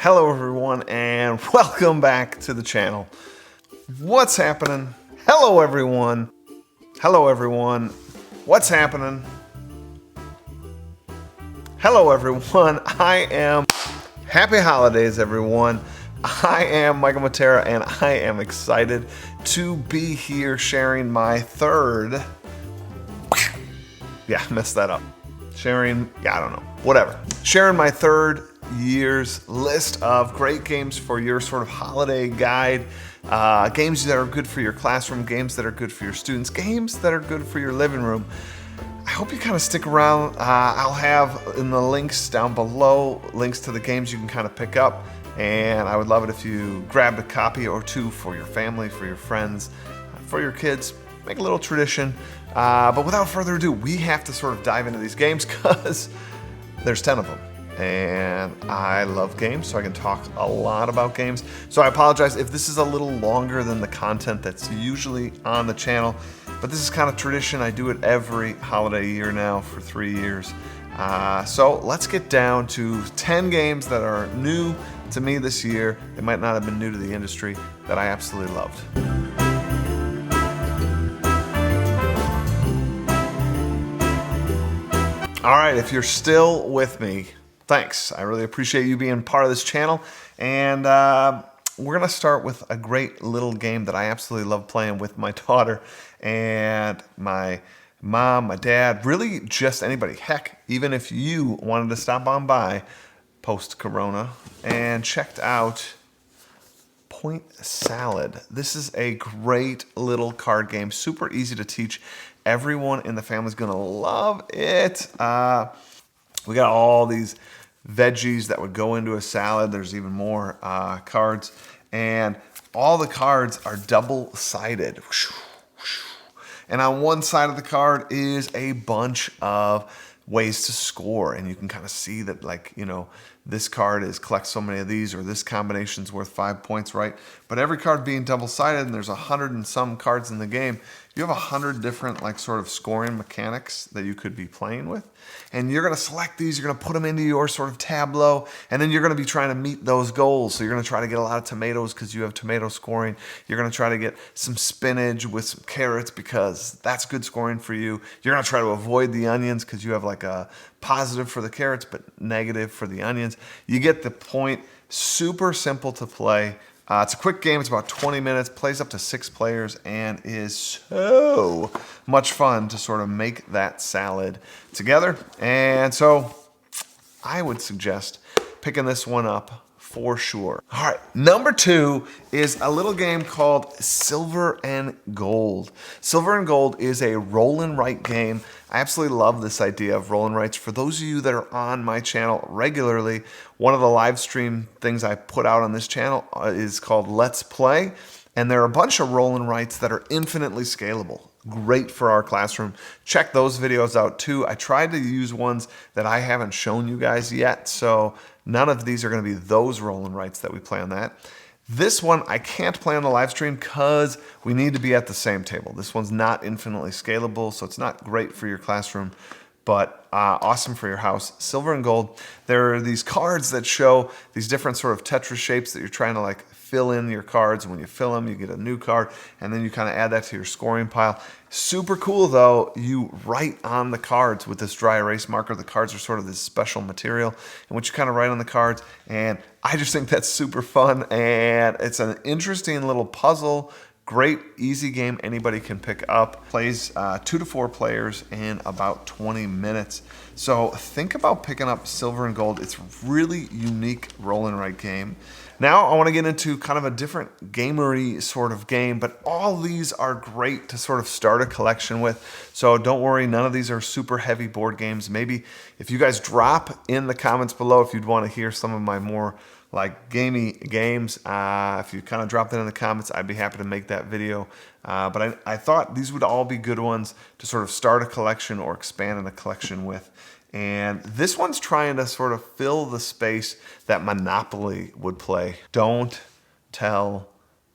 Hello everyone and welcome back to the channel. What's happening? Hello everyone. Hello everyone. What's happening? Hello everyone. Happy holidays everyone. I am Michael Matera and I am excited to be here sharing my third, I messed that up. Sharing my third year's list of great games for your sort of holiday guide. Games that are good for your classroom, games that are good for your students, games that are good for your living room. I hope you kind of stick around. I'll have in the links down below links to the games you can kind of pick up, and I would love it if you grabbed a copy or two for your family, for your friends, for your kids. Make a little tradition. But without further ado, we have to sort of dive into these games because there's 10 of them. And I love games, so I can talk a lot about games. So I apologize if this is a little longer than the content that's usually on the channel, but this is kind of tradition. I do it every holiday year now for 3 years. So let's get down to 10 games that are new to me this year. They might not have been new to the industry that I absolutely loved. All right, if you're still with me, thanks. I really appreciate you being part of this channel. And we're gonna start with a great little game that I absolutely love playing with my daughter and my mom, my dad, really just anybody. Heck, even if you wanted to stop on by post-corona and checked out Point Salad. This is a great little card game, super easy to teach. Everyone in the family is gonna love it. We got all these veggies that would go into a salad. There's even more cards, and all the cards are double-sided. And on one side of the card is a bunch of ways to score, and you can kind of see that, like, you know, this card is collect so many of these, or this combination's worth 5 points, right? But every card being double-sided, and there's 100 and some cards in the game, you have 100 different, like, sort of scoring mechanics that you could be playing with. And you're going to select these, you're going to put them into your sort of tableau, and then you're going to be trying to meet those goals. So you're going to try to get a lot of tomatoes because you have tomato scoring. You're going to try to get some spinach with some carrots because that's good scoring for you. You're going to try to avoid the onions because you have like a positive for the carrots but negative for the onions. You get the point. Super simple to play. It's a quick game. It's about 20 minutes, plays up to 6 players, and is so much fun to sort of make that salad together. And so I would suggest picking this one up for sure. All right, number 2 is a little game called Silver and Gold. Silver and Gold is a roll and write game. I absolutely love this idea of roll and writes. For those of you that are on my channel regularly, one of the live stream things I put out on this channel is called Let's Play, and there are a bunch of roll and writes that are infinitely scalable. Great for our classroom. Check those videos out too. I tried to use ones that I haven't shown you guys yet, so none of these are going to be those roll and writes that we play on that. This one I can't play on the live stream because we need to be at the same table. This one's not infinitely scalable, so it's not great for your classroom, but awesome for your house. Silver and Gold. There are these cards that show these different sort of Tetris shapes that you're trying to like fill in your cards. When you fill them, you get a new card, and then you kind of add that to your scoring pile. Super cool though, you write on the cards with this dry erase marker. The cards are sort of this special material in which you kind of write on the cards, and I just think that's super fun, and it's an interesting little puzzle. Great, easy game anybody can pick up. Plays 2 to 4 players in about 20 minutes. So think about picking up Silver and Gold. It's a really unique roll and write game. Now I want to get into kind of a different gamery sort of game, but all these are great to sort of start a collection with. So don't worry, none of these are super heavy board games. Maybe if you guys drop in the comments below if you'd want to hear some of my more like gamey games, if you kind of drop that in the comments, I'd be happy to make that video. But I thought these would all be good ones to sort of start a collection or expand in a collection with. And this one's trying to sort of fill the space that Monopoly would play. Don't tell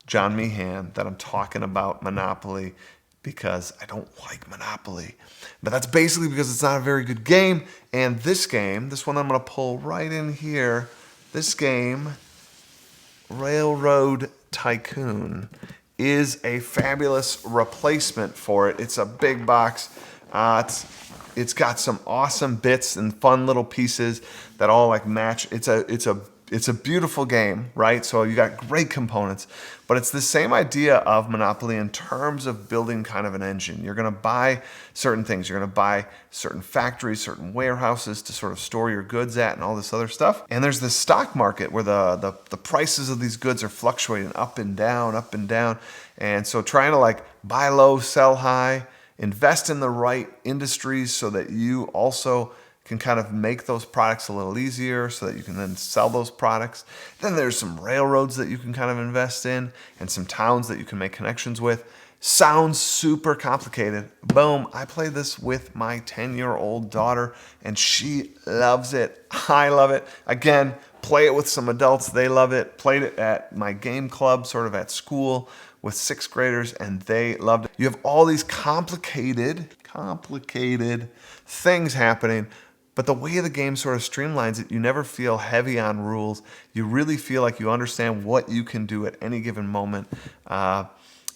John Meehan that I'm talking about Monopoly because I don't like Monopoly. But that's basically because it's not a very good game. And this game, this one I'm going to pull right in here, This game, Railroad Tycoon, is a fabulous replacement for it. It's a big box. It's got some awesome bits and fun little pieces that all like match. It's a beautiful game, right? So you got great components, but it's the same idea of Monopoly in terms of building kind of an engine. You're going to buy certain things. You're going to buy certain factories, certain warehouses to sort of store your goods at and all this other stuff. And there's this stock market where the prices of these goods are fluctuating up and down, up and down. And so trying to like buy low, sell high, invest in the right industries so that you also can kind of make those products a little easier so that you can then sell those products. Then there's some railroads that you can kind of invest in and some towns that you can make connections with. Sounds super complicated. Boom, I play this with my 10-year-old daughter and she loves it. I love it. Again, play it with some adults. They love it. Played it at my game club, sort of at school with 6th graders, and they loved it. You have all these complicated things happening, but the way the game sort of streamlines it, you never feel heavy on rules. You really feel like you understand what you can do at any given moment.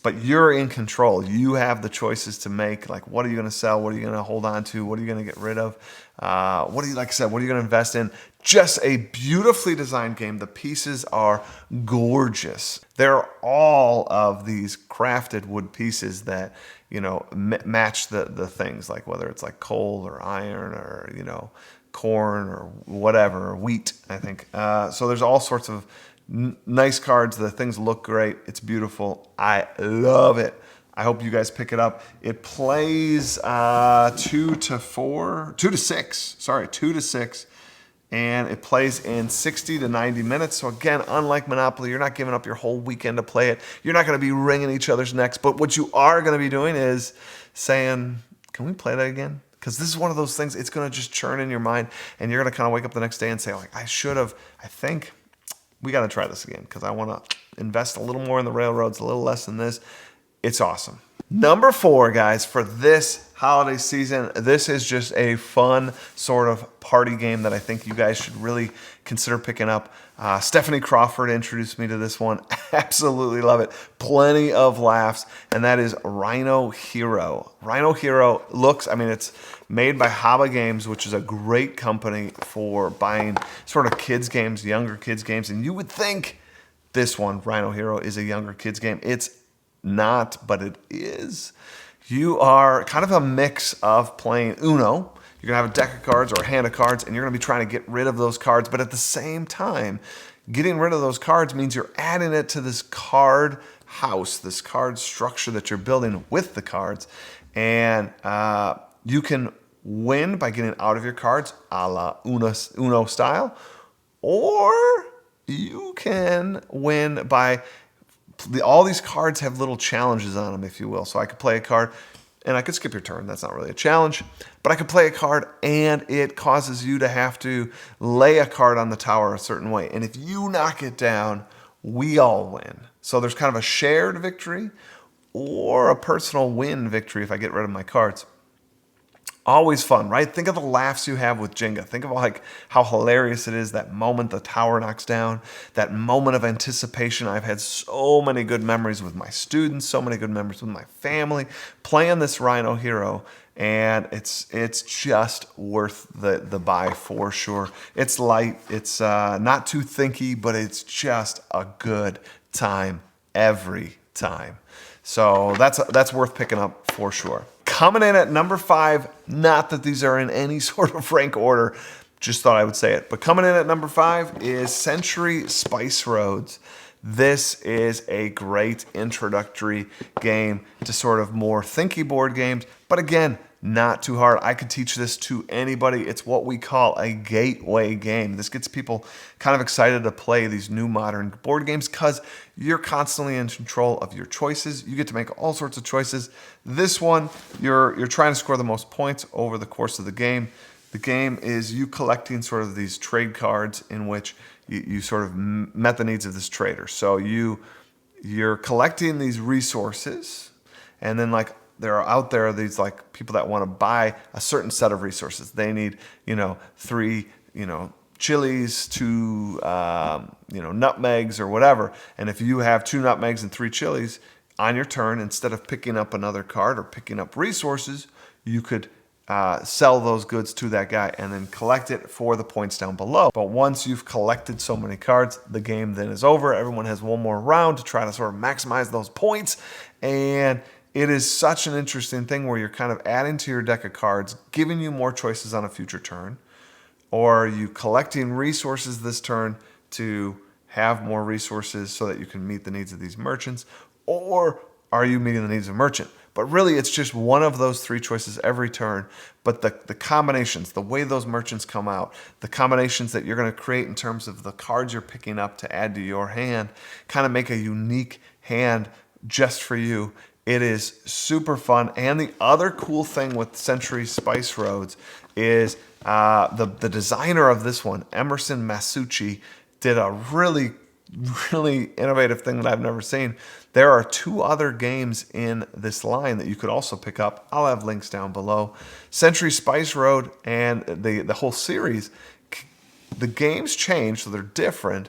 But you're in control. You have the choices to make. Like, what are you going to sell? What are you going to hold on to? What are you going to get rid of? Like I said, what are you going to invest in? Just a beautifully designed game. The pieces are gorgeous. They're all of these crafted wood pieces that, you know, match the things, like whether it's like coal or iron or, you know, corn or whatever, or wheat, I think. So there's all sorts of nice cards. The things look great. It's beautiful. I love it. I hope you guys pick it up. It plays 2 to 6, and it plays in 60 to 90 minutes. So again, unlike Monopoly, you're not giving up your whole weekend to play it. You're not going to be wringing each other's necks. But what you are going to be doing is saying, can we play that again? Because this is one of those things, it's going to just churn in your mind, and you're going to kind of wake up the next day and say, like, I think we got to try this again because I want to invest a little more in the railroads, a little less in this. It's awesome. Number 4, guys, for this holiday season, this is just a fun sort of party game that I think you guys should really consider picking up. Stephanie Crawford introduced me to this one. Absolutely love it. Plenty of laughs, and that is Rhino Hero. Rhino Hero it's made by Haba Games, which is a great company for buying sort of kids games, younger kids games, and you would think this one, Rhino Hero, is a younger kids game. It's not, but it is. You are kind of a mix of playing Uno. You're going to have a deck of cards or a hand of cards, and you're going to be trying to get rid of those cards. But at the same time, getting rid of those cards means you're adding it to this card house, this card structure that you're building with the cards. And you can win by getting out of your cards, a la Uno style, or you can win by all these cards have little challenges on them, if you will. So I could play a card and I could skip your turn. That's not really a challenge. But I could play a card and it causes you to have to lay a card on the tower a certain way. And if you knock it down, we all win. So there's kind of a shared victory or a personal win victory if I get rid of my cards. Always fun, right? Think of the laughs you have with Jenga. Think of like how hilarious it is, that moment the tower knocks down, that moment of anticipation. I've had so many good memories with my students, so many good memories with my family, playing this Rhino Hero, and it's just worth the buy for sure. It's light, it's not too thinky, but it's just a good time every time. So that's worth picking up for sure. Coming in at number 5, not that these are in any sort of rank order, just thought I would say it. But coming in at number 5 is Century Spice Roads. This is a great introductory game to sort of more thinky board games. But again, not too hard. I could teach this to anybody. It's what we call a gateway game. This gets people kind of excited to play these new modern board games because you're constantly in control of your choices. You get to make all sorts of choices. This one, you're trying to score the most points over the course of the game. The game is you collecting sort of these trade cards in which you sort of met the needs of this trader. So you're collecting these resources, and then like there are out there these like people that want to buy a certain set of resources. They need 3 chilies to nutmegs or whatever. And if you have 2 nutmegs and 3 chilies on your turn, instead of picking up another card or picking up resources, you could sell those goods to that guy and then collect it for the points down below. But once you've collected so many cards, the game then is over. Everyone has one more round to try to sort of maximize those points. And it is such an interesting thing where you're kind of adding to your deck of cards, giving you more choices on a future turn. Or are you collecting resources this turn to have more resources so that you can meet the needs of these merchants? Or are you meeting the needs of a merchant? But really, it's just one of those 3 choices every turn. But the combinations, the way those merchants come out, the combinations that you're going to create in terms of the cards you're picking up to add to your hand, kind of make a unique hand just for you. It is super fun. And the other cool thing with Century Spice Roads is the designer of this one, Emerson Masucci, did a really innovative thing that I've never seen. There are 2 other games in this line that you could also pick up. I'll have links down below. Century Spice Road and the whole series, the games change, so they're different,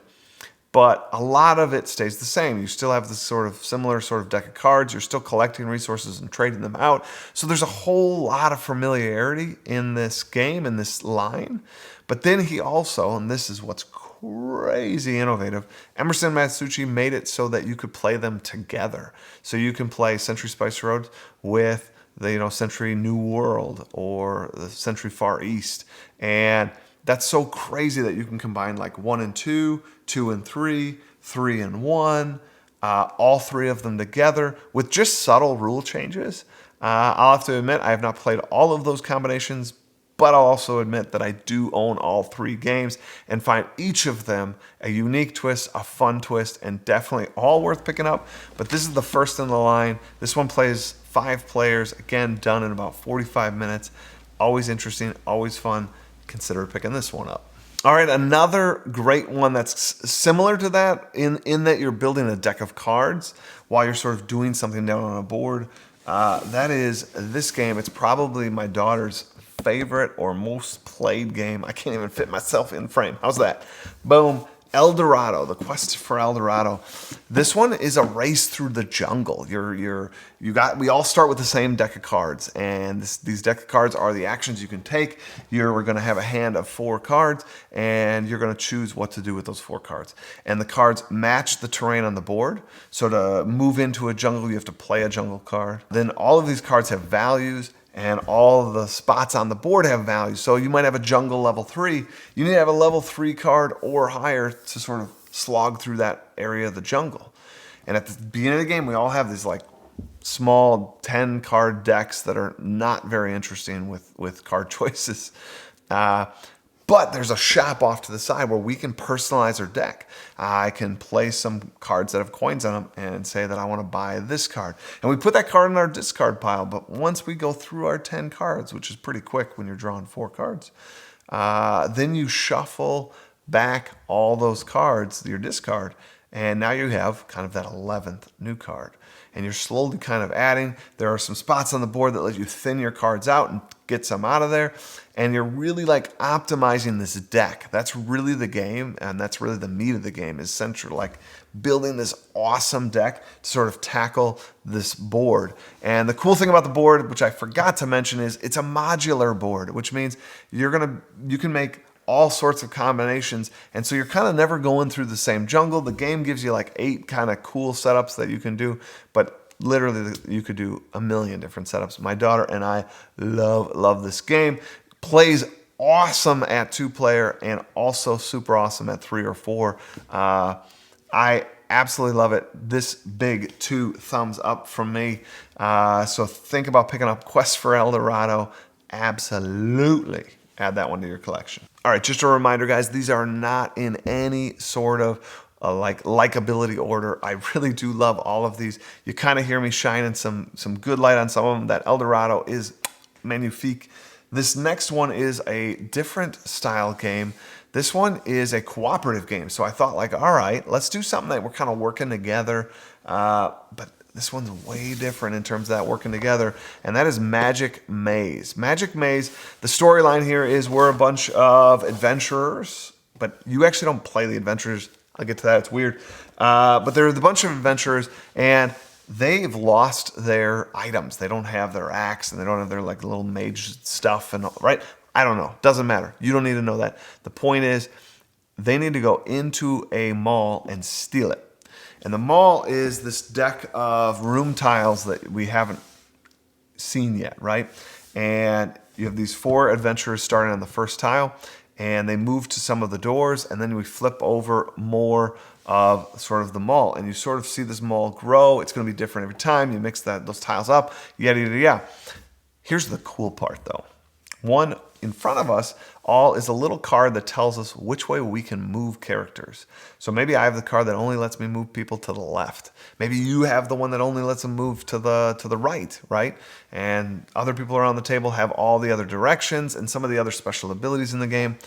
but a lot of it stays the same. You still have this sort of similar sort of deck of cards. You're still collecting resources and trading them out. So there's a whole lot of familiarity in this game, in this line. But then he also, and this is what's crazy innovative, Emerson Masucci made it so that you could play them together. So you can play Century Spice Road with the Century New World or the Century Far East. And that's so crazy that you can combine like 1 and 2, 2 and 3, 3 and 1, all 3 of them together with just subtle rule changes. I'll have to admit I have not played all of those combinations, but I'll also admit that I do own all 3 games and find each of them a unique twist, a fun twist, and definitely all worth picking up. But this is the first in the line. This one plays 5 players, again, done in about 45 minutes. Always interesting, always fun. Consider picking this one up. All right, another great one that's similar to that in that you're building a deck of cards while you're sort of doing something down on a board. That is this game. It's probably my daughter's favorite or most played game. I can't even fit myself in frame. How's that? Boom. El Dorado, the quest for El Dorado. This one is a race through the jungle. We all start with the same deck of cards, and these deck of cards are the actions you can take. You're going to have a hand of 4 cards, and you're going to choose what to do with those 4 cards. And the cards match the terrain on the board. So to move into a jungle, you have to play a jungle card. Then all of these cards have values, and all of the spots on the board have values. So you might have a jungle level 3. You need to have a level 3 card or higher to sort of slog through that area of the jungle. And at the beginning of the game, we all have these like small 10 card decks that are not very interesting with card choices. But there's a shop off to the side where we can personalize our deck. I can play some cards that have coins on them and say that I want to buy this card. And we put that card in our discard pile. But once we go through our 10 cards, which is pretty quick when you're drawing 4 cards, then you shuffle back all those cards, your discard, and now you have kind of that 11th new card. And you're slowly kind of adding. There are some spots on the board that let you thin your cards out and get some out of there. And you're really like optimizing this deck. That's really the game, and that's really the meat of the game, is central, like building this awesome deck to sort of tackle this board. And the cool thing about the board, which I forgot to mention, is it's a modular board, which means you can make all sorts of combinations, and so you're kind of never going through the same jungle. The game gives you like 8 kind of cool setups that you can do, but literally you could do a million different setups. My daughter and I love this game. Plays awesome at 2-player and also super awesome at 3 or 4. I absolutely love it. This big 2 thumbs up from me. So think about picking up Quest for El Dorado. Absolutely add that one to your collection. All right, just a reminder, guys, these are not in any sort of likability order. I really do love all of these. You kind of hear me shining some good light on some of them. That El Dorado is magnifique. This next one is a different style game. This one is a cooperative game. So I thought like, all right, let's do something that we're kind of working together. But this one's way different in terms of that working together, and that is Magic Maze. Magic Maze, the storyline here is we're a bunch of adventurers but you actually don't play the adventurers. I'll get to that. It's weird. But there are a bunch of adventurers, and they've lost their items. They don't have their axe, and they don't have their like little mage stuff, and right? I don't know. Doesn't matter. You don't need to know that. The point is, they need to go into a mall and steal it. And the mall is this deck of room tiles that we haven't seen yet, right? And you have these 4 adventurers starting on the first tile, and they move to some of the doors, and then we flip over more of sort of the mall, and you sort of see this mall grow. It's going to be different every time. You mix those tiles up, yada, yada, yada. Here's the cool part, though. One in front of us all is a little card that tells us which way we can move characters. So maybe I have the card that only lets me move people to the left. Maybe you have the one that only lets them move to the right? And other people around the table have all the other directions and some of the other special abilities in the game.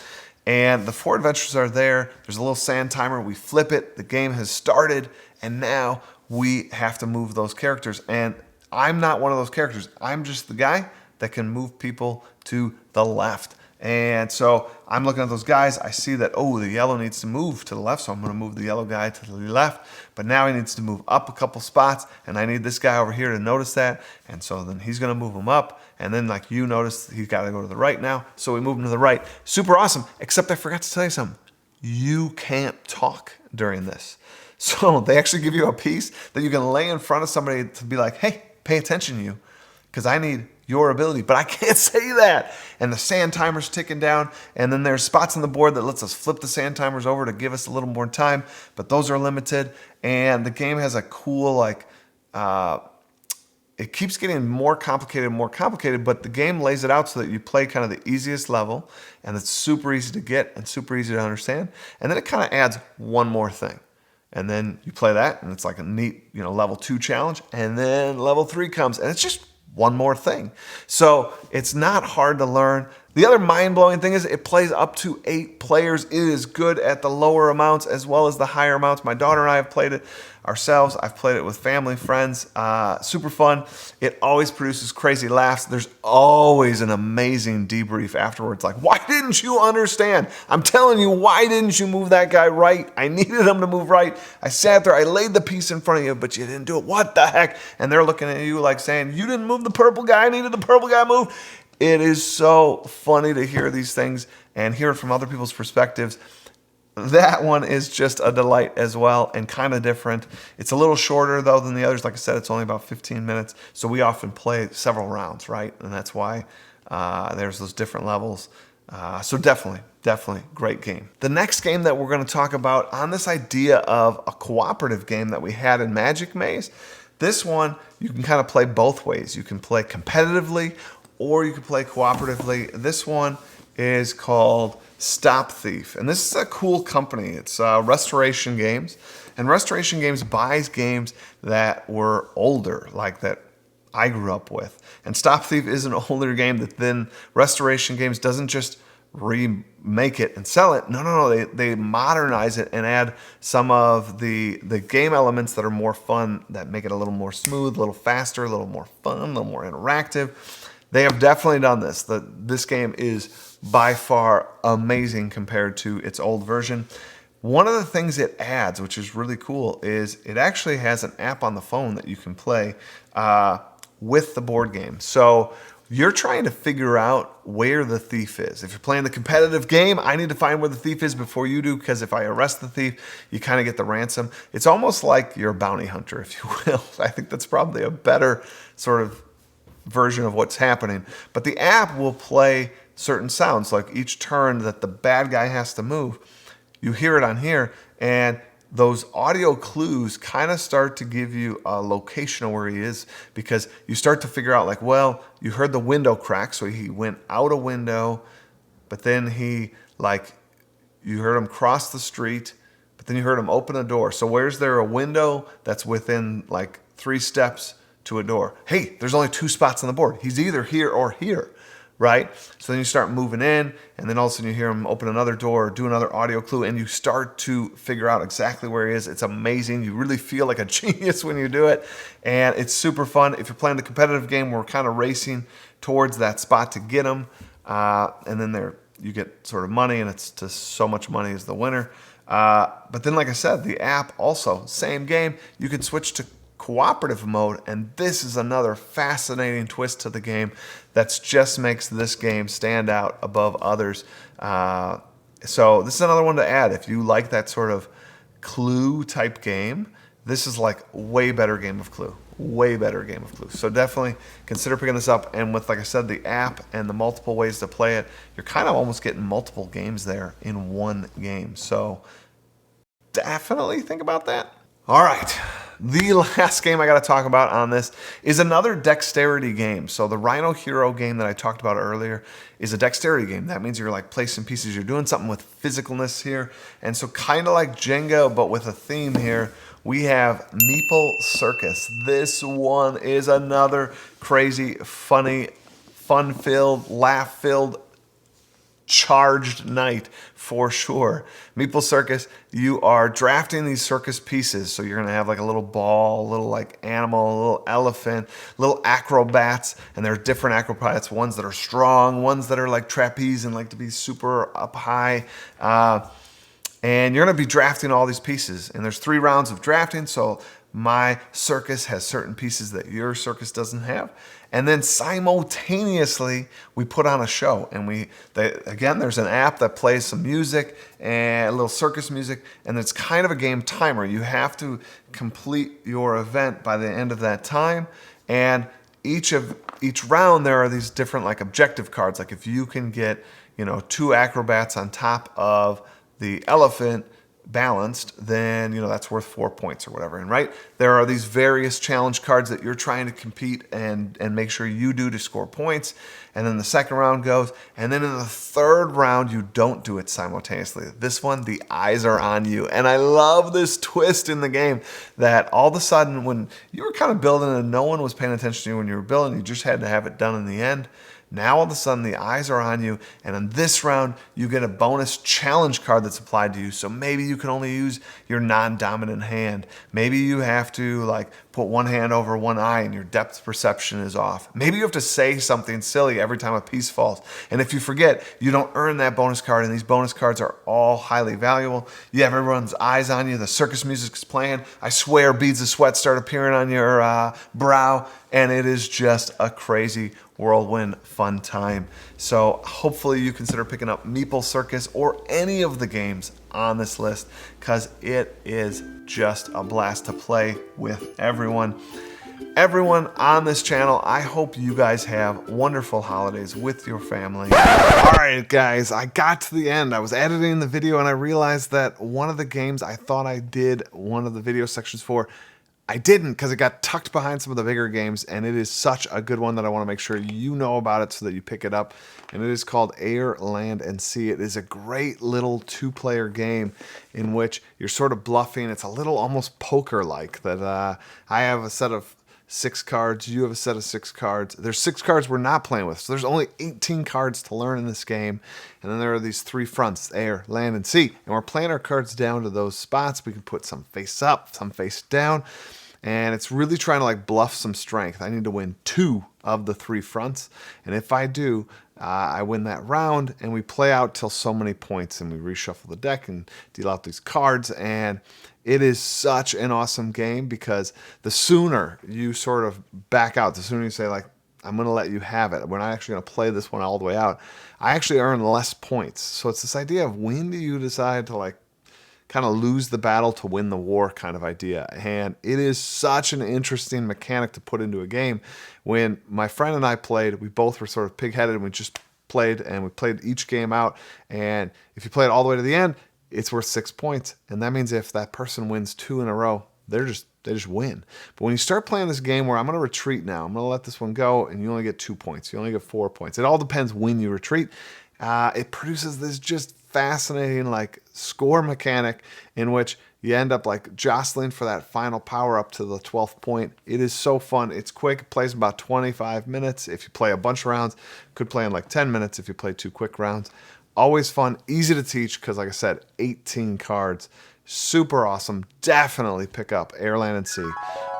And the 4 adventures are there. There's a little sand timer. We flip it. The game has started, and now we have to move those characters. And I'm not one of those characters. I'm just the guy that can move people to the left. And so I'm looking at those guys. I see that, oh, the yellow needs to move to the left, so I'm going to move the yellow guy to the left. But now he needs to move up a couple spots, and I need this guy over here to notice that. And so then he's going to move him up. And then, like you noticed, he's got to go to the right now. So we move him to the right. Super awesome, except I forgot to tell you something. You can't talk during this. So they actually give you a piece that you can lay in front of somebody to be like, hey, pay attention to you, because I need your ability, but I can't say that. And the sand timer's ticking down, and then there's spots on the board that lets us flip the sand timers over to give us a little more time, but those are limited. And the game has a cool, like, it keeps getting more complicated, but the game lays it out so that you play kind of the easiest level, and it's super easy to get and super easy to understand. And then it kind of adds one more thing. And then you play that, and it's like a neat, level 2 challenge, and then level 3 comes, and it's just one more thing. So it's not hard to learn. The other mind-blowing thing is it plays up to 8 players. It is good at the lower amounts as well as the higher amounts. My daughter and I have played it ourselves. I've played it with family, friends. Super fun. It always produces crazy laughs. There's always an amazing debrief afterwards. Like, why didn't you understand? I'm telling you, why didn't you move that guy right? I needed him to move right. I sat there, I laid the piece in front of you, but you didn't do it. What the heck? And they're looking at you like saying, you didn't move the purple guy. I needed the purple guy moved. It is so funny to hear these things and hear it from other people's perspectives. That one is just a delight as well, and kind of different. It's a little shorter, though, than the others. Like I said, it's only about 15 minutes, so we often play several rounds, right? And that's why there's those different levels. So definitely great game. The next game that we're going to talk about on this idea of a cooperative game that we had in Magic Maze, this one, you can kind of play both ways. You can play competitively, or you can play cooperatively. This one is called Stop Thief, and this is a cool company. It's Restoration Games, and Restoration Games buys games that were older, like that I grew up with. And Stop Thief is an older game that then Restoration Games doesn't just remake it and sell it. No. They modernize it and add some of the game elements that are more fun, that make it a little more smooth, a little faster, a little more fun, a little more interactive. They have definitely done this. This game is by far amazing compared to its old version. One of the things it adds, which is really cool, is it actually has an app on the phone that you can play with the board game. So you're trying to figure out where the thief is. If you're playing the competitive game, I need to find where the thief is before you do, because if I arrest the thief, you kind of get the ransom. It's almost like you're a bounty hunter, if you will. I think that's probably a better sort of version of what's happening. But the app will play certain sounds, like each turn that the bad guy has to move, you hear it on here, and those audio clues kind of start to give you a location of where he is, because you start to figure out, like, well, you heard the window crack, so he went out a window, but then you heard him cross the street, but then you heard him open a door. So where's there a window that's within like 3 steps to a door? Hey, there's only 2 spots on the board. He's either here or here, right? So then you start moving in, and then all of a sudden you hear him open another door or do another audio clue, and you start to figure out exactly where he is. It's amazing. You really feel like a genius when you do it, and it's super fun. If you're playing the competitive game, we're kind of racing towards that spot to get him, and then they're you get sort of money, and it's to so much money is the winner. But then, like I said, the app also, same game, you can switch to cooperative mode, and this is another fascinating twist to the game that just makes this game stand out above others. So this is another one to add. If you like that sort of Clue type game, this is like way better game of Clue. Way better game of Clue. So definitely consider picking this up. And with, like I said, the app and the multiple ways to play it, you're kind of almost getting multiple games there in one game. So definitely think about that. All right. The last game I got to talk about on this is another dexterity game. So the Rhino Hero game that I talked about earlier is a dexterity game. That means you're like placing pieces. You're doing something with physicalness here. And so kind of like Jenga, but with a theme here, we have Meeple Circus. This one is another crazy, funny, fun-filled, laugh-filled, charged night for sure. Meeple Circus, you are drafting these circus pieces. So you're going to have like a little ball, a little like animal, a little elephant, little acrobats, and there are different acrobats, ones that are strong, ones that are like trapeze and like to be super up high. And you're going to be drafting all these pieces. And there's 3 rounds of drafting. So my circus has certain pieces that your circus doesn't have. And then simultaneously, we put on a show. And again, there's an app that plays some music, and a little circus music. And it's kind of a game timer. You have to complete your event by the end of that time. And each round, there are these different like objective cards. Like if you can get, 2 acrobats on top of the elephant balanced, then that's worth 4 points or whatever. And right, there are these various challenge cards that you're trying to compete and make sure you do to score points. And then the second round goes, and then in the third round you don't do it simultaneously. This one, the eyes are on you. And I love this twist in the game that all of a sudden when you were kind of building and no one was paying attention to you when you were building, you just had to have it done in the end. Now all of a sudden the eyes are on you, and in this round you get a bonus challenge card that's applied to you. So maybe you can only use your non-dominant hand. Maybe you have to like put one hand over one eye and your depth perception is off. Maybe you have to say something silly every time a piece falls. And if you forget, you don't earn that bonus card, and these bonus cards are all highly valuable. You have everyone's eyes on you. The circus music's playing. I swear beads of sweat start appearing on your brow, and it is just a crazy whirlwind fun time. So hopefully you consider picking up Meeple Circus or any of the games on this list, because it is just a blast to play with everyone. Everyone on this channel, I hope you guys have wonderful holidays with your family. All right, guys, I got to the end. I was editing the video and I realized that one of the games I thought I did one of the video sections for, I didn't, because it got tucked behind some of the bigger games, and it is such a good one that I want to make sure you know about it so that you pick it up. And it is called Air, Land, and Sea. It is a great little 2-player game in which you're sort of bluffing. It's a little almost poker-like that I have a set of 6 cards, you have a set of 6 cards. There's 6 cards we're not playing with, so there's only 18 cards to learn in this game. And then there are these 3 fronts, air, land, and sea. And we're playing our cards down to those spots. We can put some face up, some face down. And it's really trying to like bluff some strength. I need to win 2 of the 3 fronts. And if I do, I win that round, and we play out till so many points, and we reshuffle the deck and deal out these cards. And it is such an awesome game, because the sooner you sort of back out, the sooner you say like, I'm going to let you have it, we're not actually going to play this one all the way out, I actually earn less points. So it's this idea of when do you decide to like kind of lose the battle to win the war kind of idea. And it is such an interesting mechanic to put into a game. When my friend and I played, we both were sort of pig-headed, and we just played, and we played each game out. And if you play it all the way to the end, it's worth 6 points. And that means if that person wins 2 in a row, they just win. But when you start playing this game where I'm going to retreat now, I'm going to let this one go, and you only get 2 points. You only get 4 points. It all depends when you retreat. It produces this just fascinating like score mechanic in which you end up like jostling for that final power up to the 12th point. It is so fun. It's quick. It plays about 25 minutes. If you play a bunch of rounds, could play in like 10 minutes if you play 2 quick rounds. Always fun, easy to teach, because like I said, 18 cards. Super awesome. Definitely pick up Air, Land, and Sea.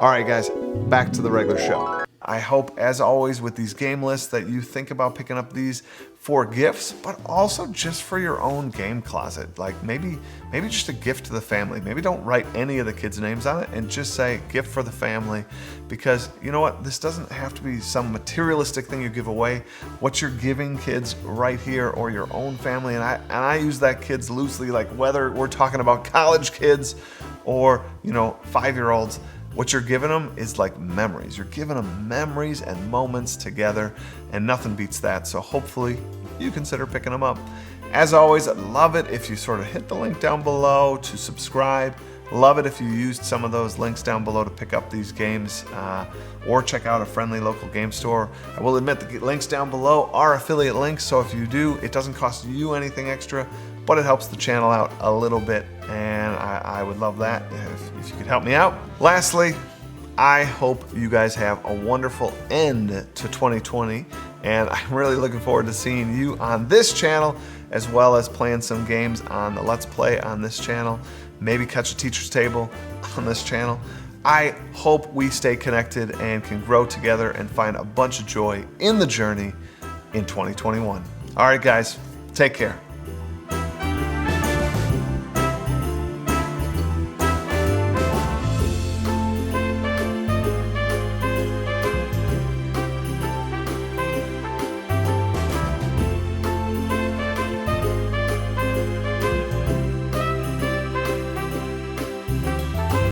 All right, guys, back to the regular show. I hope, as always, with these game lists that you think about picking up these for gifts, but also just for your own game closet. Like maybe just a gift to the family. Maybe don't write any of the kids' names on it and just say gift for the family, because you know what? This doesn't have to be some materialistic thing you give away. What you're giving kids right here, or your own family, and I use that kids loosely, like whether we're talking about college kids or 5-year-olds. What you're giving them is like memories. You're giving them memories and moments together, and nothing beats that. So hopefully you consider picking them up. As always, I'd love it if you sort of hit the link down below to subscribe. Love it if you used some of those links down below to pick up these games, or check out a friendly local game store. I will admit the links down below are affiliate links, so if you do, it doesn't cost you anything extra, but it helps the channel out a little bit, and I would love that if you could help me out. Lastly, I hope you guys have a wonderful end to 2020, and I'm really looking forward to seeing you on this channel, as well as playing some games on the Let's Play on this channel, maybe catch a teacher's table on this channel. I hope we stay connected and can grow together and find a bunch of joy in the journey in 2021. All right, guys, take care.